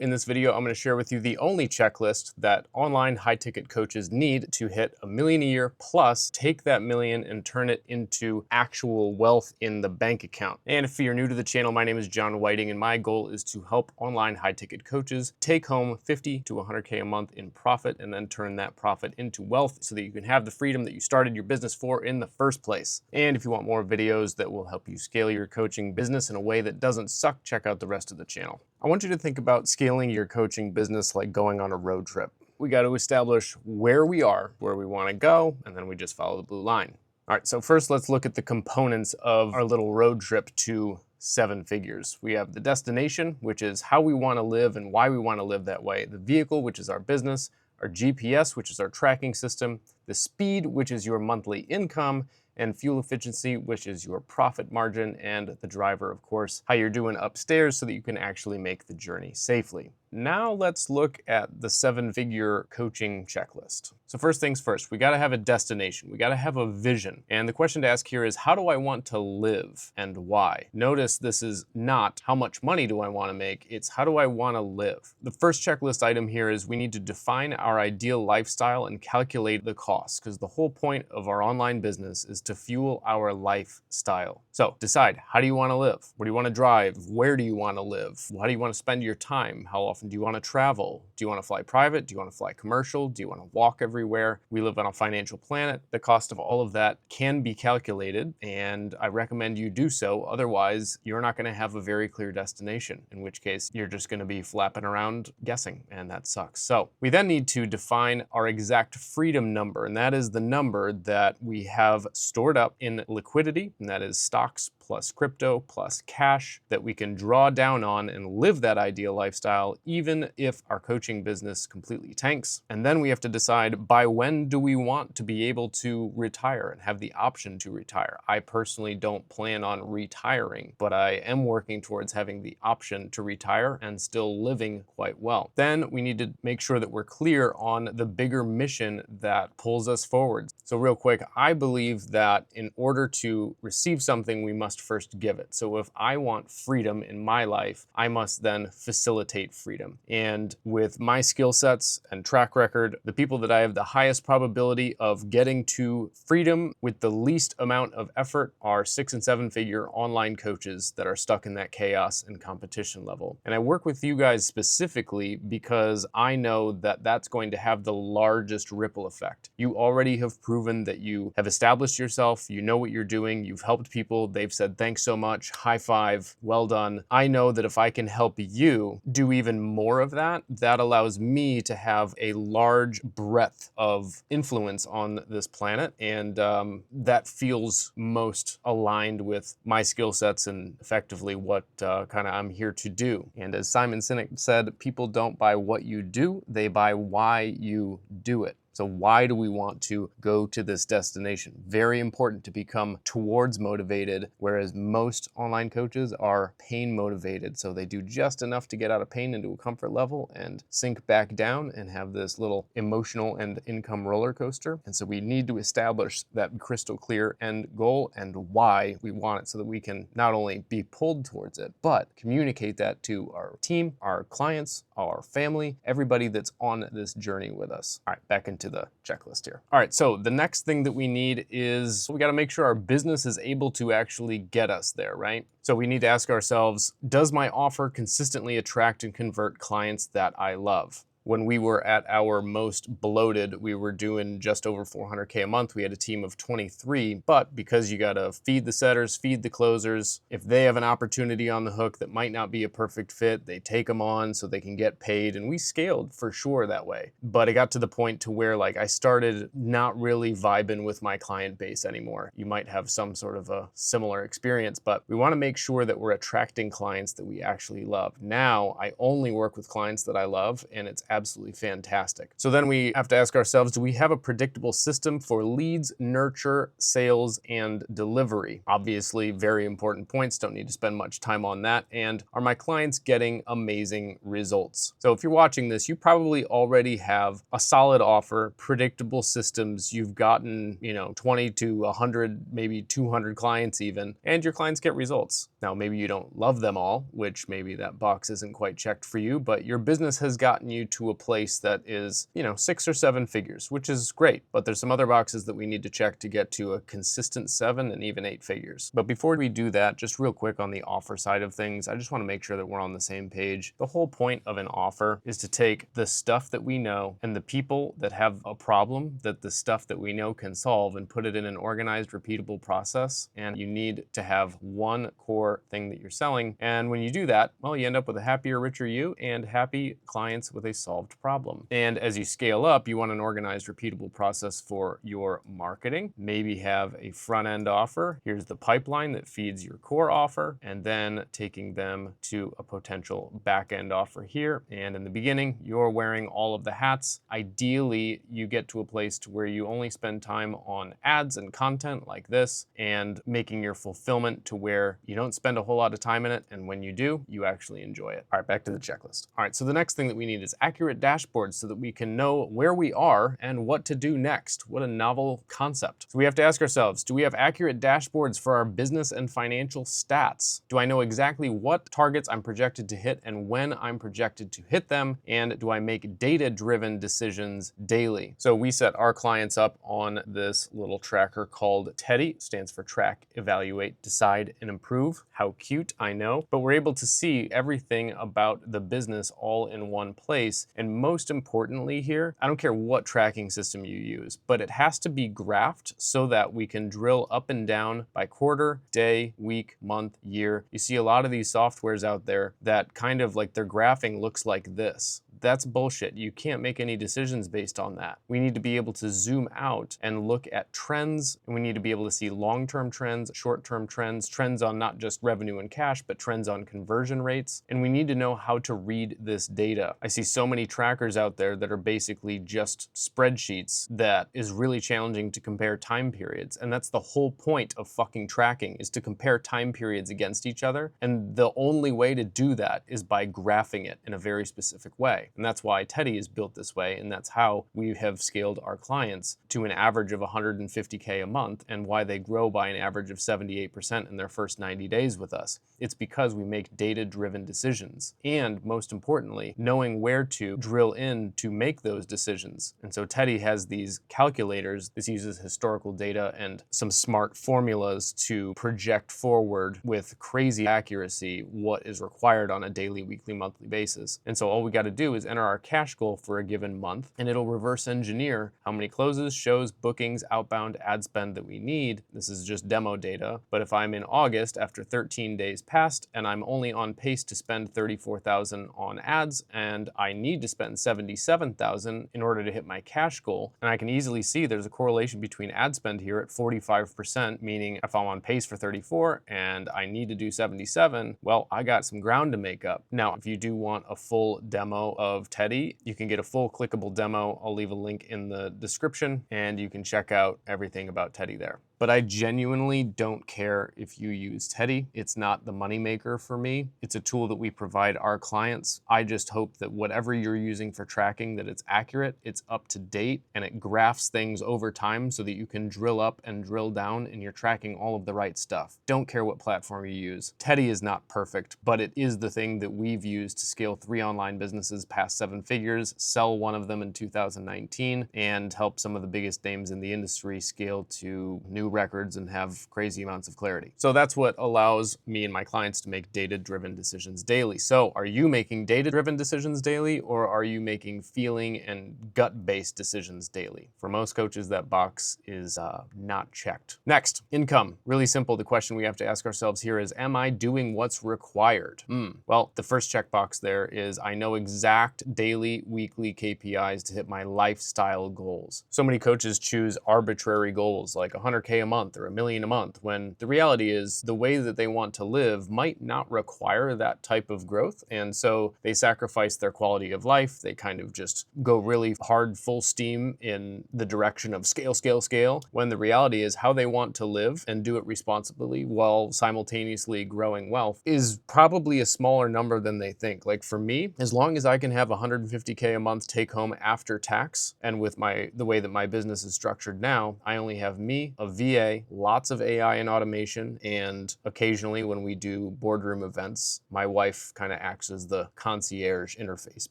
In this video, I'm going to share with you the only checklist that online high-ticket coaches need to hit $1 million a year, plus take that million and turn it into actual wealth in the bank account. And if you're new to the channel, my name is John Whiting, and my goal is to help online high-ticket coaches take home 50 to 100K a month in profit and then turn that profit into wealth so that you can have the freedom that you started your business for in the first place. And if you want more videos that will help you scale your coaching business in a way that doesn't suck, check out the rest of the channel. I want you to think about scaling your coaching business like going on a road trip. We got to establish where we are, where we want to go, and then we just follow the blue line. All right, so first let's look at the components of our little road trip to 7 figures. We have the destination, which is how we want to live and why we want to live that way. The vehicle, which is our business. Our GPS, which is our tracking system. The speed, which is your monthly income. And fuel efficiency, which is your profit margin, and the driver, of course, how you're doing upstairs so that you can actually make the journey safely. Now let's look at the 7-figure coaching checklist. So first things first, we got to have a destination. We got to have a vision. And the question to ask here is, how do I want to live and why? Notice this is not how much money do I want to make, it's how do I want to live. The first checklist item here is we need to define our ideal lifestyle and calculate the costs, because the whole point of our online business is to fuel our lifestyle. So decide, how do you want to live? Where do you want to drive? Where do you want to live? How do you want to spend your time? How often do you want to travel? Do you want to fly private? Do you want to fly commercial? Do you want to walk everywhere? We live on a financial planet. The cost of all of that can be calculated, and I recommend you do so. Otherwise, you're not going to have a very clear destination, in which case you're just going to be flapping around guessing, and that sucks. So we then need to define our exact freedom number, and that is the number that we have stored up in liquidity, and that is stocks plus crypto plus cash that we can draw down on and live that ideal lifestyle, even if our coaching business completely tanks. And then we have to decide, by when do we want to be able to retire and have the option to retire? I personally don't plan on retiring, but I am working towards having the option to retire and still living quite well. Then we need to make sure that we're clear on the bigger mission that pulls us forward. So real quick, I believe that in order to receive something, we must first give it. So if I want freedom in my life, I must then facilitate freedom. And with my skill sets and track record, the people that I have the highest probability of getting to freedom with the least amount of effort are 6- and 7-figure online coaches that are stuck in that chaos and competition level. And I work with you guys specifically because I know that that's going to have the largest ripple effect. You already have proven that you have established yourself, you know what you're doing, you've helped people, they've said thanks so much, high five, well done. I know that if I can help you do even more of that, that allows me to have a large breadth of influence on this planet, and that feels most aligned with my skill sets and effectively what kind of I'm here to do. And as Simon Sinek said, people don't buy what you do, they buy why you do it. So why do we want to go to this destination? Very important to become towards motivated, whereas most online coaches are pain motivated. So they do just enough to get out of pain into a comfort level and sink back down and have this little emotional and income roller coaster. And so we need to establish that crystal clear end goal and why we want it so that we can not only be pulled towards it, but communicate that to our team, our clients, our family, everybody that's on this journey with us. All right, back into the checklist here. All right, so the next thing that we need is we got to make sure our business is able to actually get us there, right? So we need to ask ourselves, does my offer consistently attract and convert clients that I love? When we were at our most bloated, we were doing just over 400K a month. We had a team of 23, but because you got to feed the setters, feed the closers, if they have an opportunity on the hook that might not be a perfect fit, they take them on so they can get paid. And we scaled for sure that way. But it got to the point to where like I started not really vibing with my client base anymore. You might have some sort of a similar experience, but we want to make sure that we're attracting clients that we actually love. Now I only work with clients that I love, and it's absolutely fantastic. So then we have to ask ourselves, do we have a predictable system for leads, nurture, sales, and delivery? Obviously, very important points, don't need to spend much time on that. And are my clients getting amazing results? So if you're watching this, you probably already have a solid offer, predictable systems. You've gotten, 20 to 100, maybe 200 clients even, and your clients get results. Now, maybe you don't love them all, which maybe that box isn't quite checked for you, but your business has gotten you to a place that is, 6 or 7 figures, which is great. But there's some other boxes that we need to check to get to a consistent 7 and even 8 figures. But before we do that, just real quick on the offer side of things, I just want to make sure that we're on the same page. The whole point of an offer is to take the stuff that we know and the people that have a problem that the stuff that we know can solve and put it in an organized, repeatable process. And you need to have one core thing that you're selling. And when you do that, well, you end up with a happier, richer you and happy clients with a solved problem. And as you scale up, you want an organized, repeatable process for your marketing. Maybe have a front-end offer. Here's the pipeline that feeds your core offer, and then taking them to a potential back-end offer here. And in the beginning, you're wearing all of the hats. Ideally, you get to a place to where you only spend time on ads and content like this, and making your fulfillment to where you don't spend a whole lot of time in it, and when you do, you actually enjoy it. All right, back to the checklist. All right, so the next thing that we need is accurate dashboards so that we can know where we are and what to do next. What a novel concept. So we have to ask ourselves, do we have accurate dashboards for our business and financial stats? Do I know exactly what targets I'm projected to hit and when I'm projected to hit them? And do I make data-driven decisions daily? So we set our clients up on this little tracker called Teddy. It stands for Track, Evaluate, Decide, and Improve. How cute, I know. But we're able to see everything about the business all in one place. And most importantly here, I don't care what tracking system you use, but it has to be graphed so that we can drill up and down by quarter, day, week, month, year. You see a lot of these softwares out there that kind of like their graphing looks like this. That's bullshit. You can't make any decisions based on that. We need to be able to zoom out and look at trends. And we need to be able to see long-term trends, short-term trends, trends on not just revenue and cash, but trends on conversion rates. And we need to know how to read this data. I see so many trackers out there that are basically just spreadsheets that is really challenging to compare time periods. And that's the whole point of fucking tracking, is to compare time periods against each other. And the only way to do that is by graphing it in a very specific way. And that's why Teddy is built this way, and that's how we have scaled our clients to an average of 150K a month, and why they grow by an average of 78% in their first 90 days with us. It's because we make data-driven decisions, and most importantly, knowing where to drill in to make those decisions. And so Teddy has these calculators. This uses historical data and some smart formulas to project forward with crazy accuracy what is required on a daily, weekly, monthly basis. And so all we got to do is enter our cash goal for a given month, and it'll reverse engineer how many closes, shows, bookings, outbound ad spend that we need. This is just demo data, but if I'm in August after 13 days passed and I'm only on pace to spend 34,000 on ads and I need to spend 77,000 in order to hit my cash goal, and I can easily see there's a correlation between ad spend here at 45%, meaning if I'm on pace for 34 and I need to do 77, well, I got some ground to make up. Now, if you do want a full demo of Teddy, you can get a full clickable demo. I'll leave a link in the description and you can check out everything about Teddy there. But I genuinely don't care if you use Teddy. It's not the moneymaker for me. It's a tool that we provide our clients. I just hope that whatever you're using for tracking, that it's accurate, it's up to date, and it graphs things over time so that you can drill up and drill down and you're tracking all of the right stuff. Don't care what platform you use. Teddy is not perfect, but it is the thing that we've used to scale 3 online businesses past 7 figures, sell one of them in 2019, and help some of the biggest names in the industry scale to new records and have crazy amounts of clarity. So that's what allows me and my clients to make data-driven decisions daily. So are you making data-driven decisions daily, or are you making feeling and gut-based decisions daily? For most coaches, that box is not checked. Next, income. Really simple. The question we have to ask ourselves here is, am I doing what's required? Well, the first checkbox there is I know exact daily, weekly KPIs to hit my lifestyle goals. So many coaches choose arbitrary goals like 100K a month or $1 million a month, when the reality is the way that they want to live might not require that type of growth. And so they sacrifice their quality of life. They kind of just go really hard, full steam in the direction of scale, scale, scale, when the reality is how they want to live and do it responsibly while simultaneously growing wealth is probably a smaller number than they think. Like for me, as long as I can have 150K a month take home after tax, and with the way that my business is structured now, I only have me, a VA, lots of AI and automation, and occasionally when we do boardroom events, my wife kind of acts as the concierge interface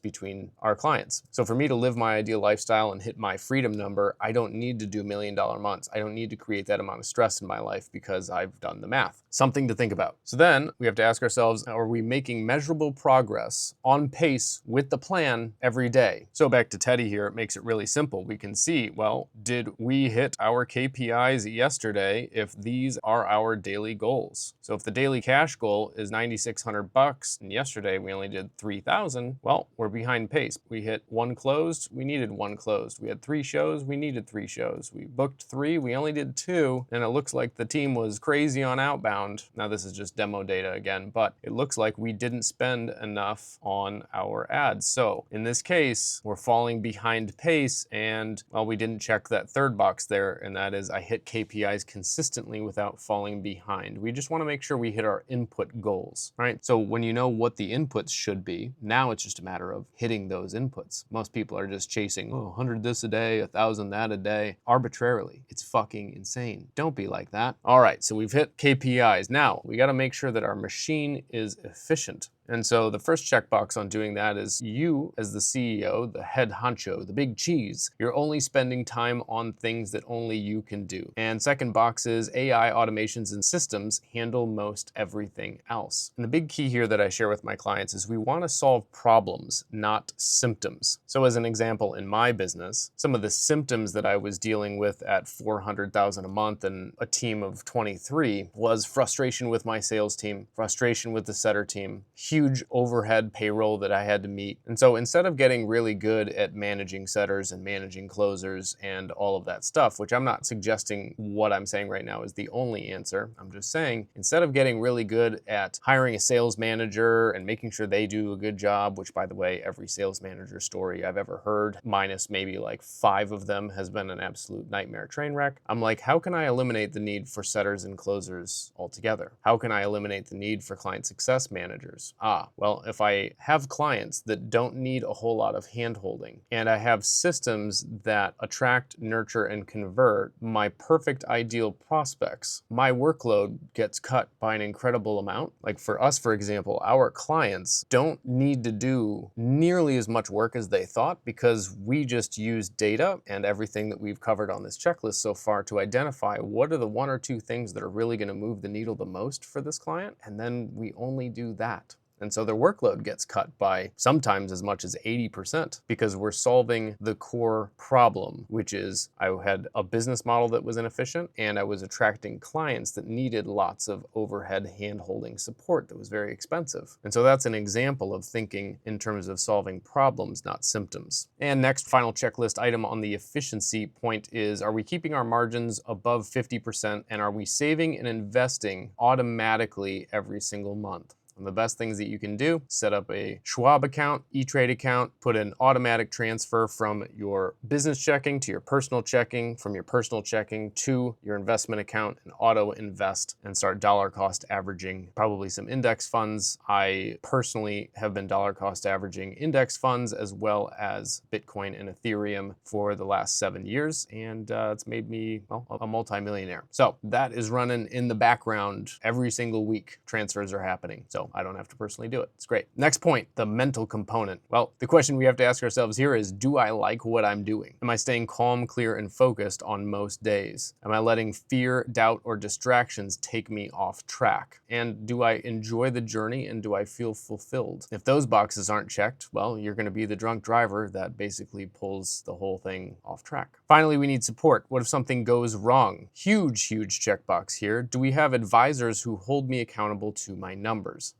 between our clients. So for me to live my ideal lifestyle and hit my freedom number, I don't need to do $1 million months. I don't need to create that amount of stress in my life because I've done the math. Something to think about. So then we have to ask ourselves, are we making measurable progress on pace with the plan every day? So back to Teddy here, it makes it really simple. We can see, well, did we hit our KPIs yesterday if these are our daily goals? So if the daily cash goal is $9,600 and yesterday we only did 3,000, well, we're behind pace. We hit one closed, we needed one closed. We had 3 shows, we needed 3 shows. We booked 3, we only did 2, and it looks like the team was crazy on outbound. Now this is just demo data again, but it looks like we didn't spend enough on our ads. So in this case, we're falling behind pace, and well, we didn't check that third box there, and that is I hit KPIs consistently without falling behind. We just want to make sure we hit our input goals, right? So when you know what the inputs should be, now it's just a matter of hitting those inputs. Most people are just chasing, 100 this a day, 1,000 that a day, arbitrarily. It's fucking insane. Don't be like that. All right, so we've hit KPIs. Now, we got to make sure that our machine is efficient. And so the first checkbox on doing that is you, as the CEO, the head honcho, the big cheese, you're only spending time on things that only you can do. And second box is AI automations and systems handle most everything else. And the big key here that I share with my clients is we want to solve problems, not symptoms. So as an example, in my business, some of the symptoms that I was dealing with at $400,000 a month and a team of 23 was frustration with my sales team, frustration with the setter team, huge overhead payroll that I had to meet. And so instead of getting really good at managing setters and managing closers and all of that stuff, which I'm not suggesting what I'm saying right now is the only answer, I'm just saying instead of getting really good at hiring a sales manager and making sure they do a good job, which by the way, every sales manager story I've ever heard, minus maybe like 5 of them, has been an absolute nightmare train wreck. I'm like, how can I eliminate the need for setters and closers altogether? How can I eliminate the need for client success managers? Well, if I have clients that don't need a whole lot of hand-holding, and I have systems that attract, nurture, and convert my perfect ideal prospects, my workload gets cut by an incredible amount. Like for us, for example, our clients don't need to do nearly as much work as they thought because we just use data and everything that we've covered on this checklist so far to identify what are the 1 or 2 things that are really going to move the needle the most for this client, and then we only do that. And so their workload gets cut by sometimes as much as 80% because we're solving the core problem, which is I had a business model that was inefficient and I was attracting clients that needed lots of overhead hand-holding support that was very expensive. And so that's an example of thinking in terms of solving problems, not symptoms. And next, final checklist item on the efficiency point is, are we keeping our margins above 50% and are we saving and investing automatically every single month? And the best things that you can do, set up a Schwab account, E-Trade account, put an automatic transfer from your business checking to your personal checking, from your personal checking to your investment account, and auto invest and start dollar cost averaging probably some index funds. I personally have been dollar cost averaging index funds as well as Bitcoin and Ethereum for the last 7 years, and it's made me, well, a multimillionaire. So that is running in the background every single week. Transfers are happening. So I don't have to personally do it. It's great. Next point, the mental component. Well, the question we have to ask ourselves here is, do I like what I'm doing? Am I staying calm, clear, and focused on most days? Am I letting fear, doubt, or distractions take me off track? And do I enjoy the journey and do I feel fulfilled? If those boxes aren't checked, well, you're going to be the drunk driver that basically pulls the whole thing off track. Finally, we need support. What if something goes wrong? Huge checkbox here. Do we have advisors who hold me accountable to my numbers?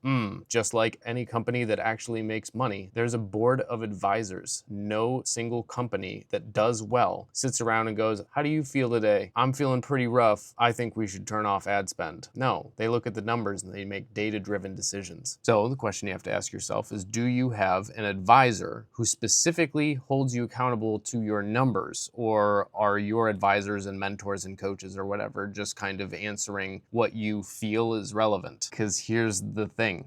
Just like any company that actually makes money, there's a board of advisors. No single company that does well sits around and goes, how do you feel today? I'm feeling pretty rough. I think we should turn off ad spend. No, they look at the numbers and they make data-driven decisions. So the question you have to ask yourself is, do you have an advisor who specifically holds you accountable to your numbers? Or are your advisors and mentors and coaches or whatever just kind of answering what you feel is relevant? Because here's the thing.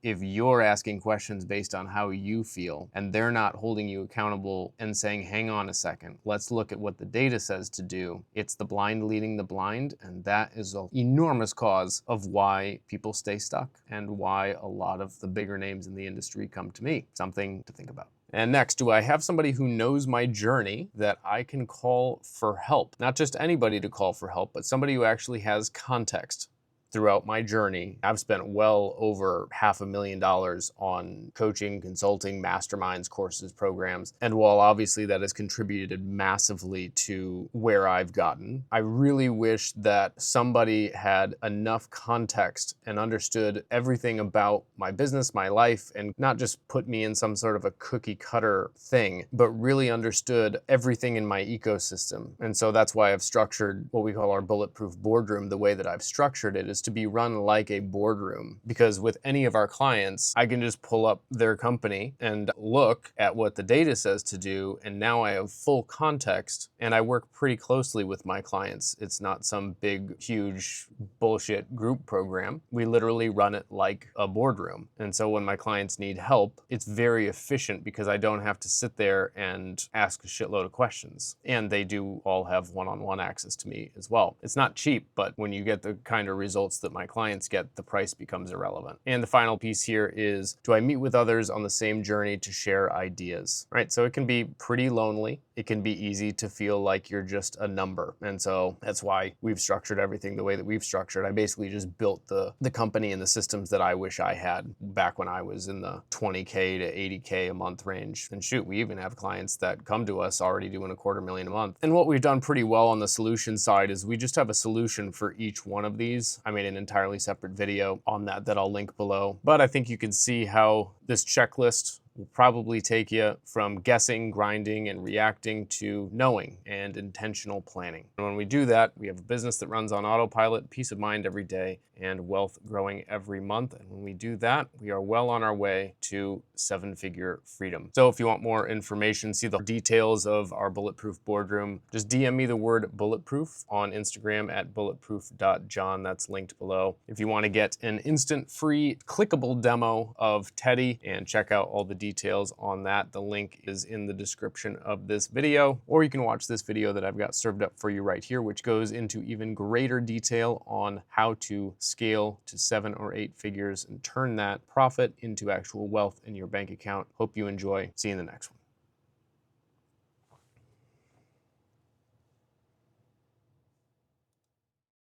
If you're asking questions based on how you feel and they're not holding you accountable and saying, hang on a second, let's look at what the data says to do, it's the blind leading the blind, and that is an enormous cause of why people stay stuck and why a lot of the bigger names in the industry come to me. Something to think about. And next, do I have somebody who knows my journey that I can call for help? Not just anybody to call for help, but somebody who actually has context. Throughout my journey, I've spent well over $500,000 on coaching, consulting, masterminds, courses, programs. And while obviously that has contributed massively to where I've gotten, I really wish that somebody had enough context and understood everything about my business, my life, and not just put me in some sort of a cookie cutter thing, but really understood everything in my ecosystem. And so that's why I've structured what we call our Bulletproof Boardroom. The way that I've structured it is to be run like a boardroom, because with any of our clients, I can just pull up their company and look at what the data says to do, and now I have full context, and I work pretty closely with my clients. It's not some big, huge bullshit group program. We literally run it like a boardroom. And so when my clients need help, it's very efficient because I don't have to sit there and ask a shitload of questions. And they do all have one-on-one access to me as well. It's not cheap, but when you get the kind of results that my clients get, the price becomes irrelevant. And the final piece here is, do I meet with others on the same journey to share ideas? Right? So it can be pretty lonely. It can be easy to feel like you're just a number. And so that's why we've structured everything the way that we've structured. I basically just built the company and the systems that I wish I had back when I was in the 20K to 80K a month range. And shoot, we even have clients that come to us already doing $250,000 a month. And what we've done pretty well on the solution side is we just have a solution for each one of these. I made an entirely separate video on that I'll link below. But I think you can see how this checklist will probably take you from guessing, grinding, and reacting to knowing and intentional planning. And when we do that, we have a business that runs on autopilot, peace of mind every day, and wealth growing every month. And when we do that, we are well on our way to 7-figure freedom. So if you want more information, see the details of our Bulletproof Boardroom, just DM me the word bulletproof on Instagram at bulletproof.john. That's linked below. If you want to get an instant free clickable demo of Teddy and check out all the details on that, the link is in the description of this video, or you can watch this video that I've got served up for you right here, which goes into even greater detail on how to scale to 7 or 8 figures and turn that profit into actual wealth in your bank account. Hope you enjoy. See you in the next one.